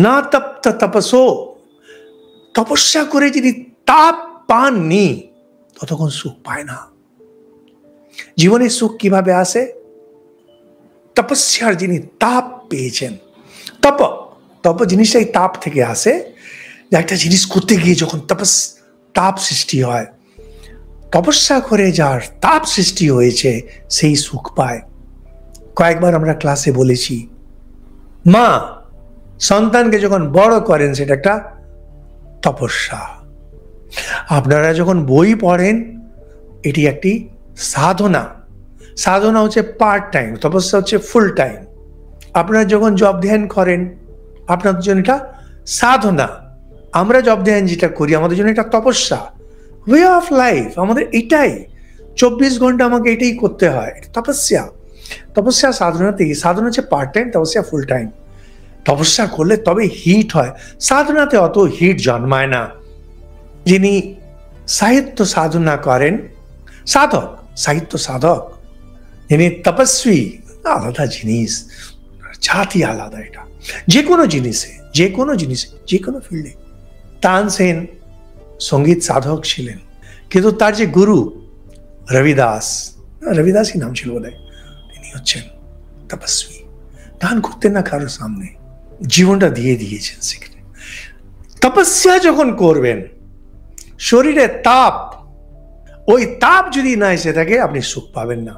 না তপ্ত তপসো, তপস্যা করে যিনি তাপ পাননি ততক্ষণ সুখ পায় না। জীবনের সুখ কিভাবে আসে? তপস্যার যিনি তাপ পেয়েছেন। তপ তপ জিনিসটাই তাপ থেকে আসে, যে একটা জিনিস করতে গিয়ে যখন তাপ সৃষ্টি হয়, তপস্যা করে যার তাপ সৃষ্টি হয়েছে সেই সুখ পায়। কয়েকবার আমরা ক্লাসে বলেছি, মা সন্তানকে যখন বড় করেন সেটা একটা তপস্যা। আপনারা যখন বই পড়েন এটি একটি সাধনা। সাধনা হচ্ছে পার্ট টাইম, তপস্যা হচ্ছে ফুল টাইম। আপনারা যখন জব ধ্যান করেন আপনাদের জন্য এটা সাধনা। আমরা জব ধ্যান যেটা করি আমাদের জন্য এটা তপস্যা, ওয়ে অফ লাইফ। আমাদের এটাই 24 ঘন্টা আমাকে এটাই করতে হয়, তপস্যা। তপস্যা সাধনাতেই, সাধনা হচ্ছে পার্ট টাইম, তপস্যা ফুল টাইম। তপস্যা করলে তবে হিট হয়, সাধনাতে অত হিট জন্মায় না। যিনি সাহিত্য সাধনা করেন, সাধক, সাহিত্য সাধক, যিনি তপস্বী, আলাদা জিনিস, জাতি আলাদা। এটা যে কোনো জিনিসে, যে কোনো জিনিসে, যে কোনো ফিল্ডে। তানসেন সঙ্গীত সাধক ছিলেন, কিন্তু তার যে গুরু রবিদাস, রবিদাসই নাম ছিল বোধহয়, তিনি হচ্ছেন তপস্বী। গান করতেন না কারোর সামনে, জীবনটা দিয়ে দিয়েছেন সেখানে। তপস্যা যখন করবেন শরীরে তাপ, ওই তাপ যদি না এসে থাকে আপনি সুখ পাবেন না।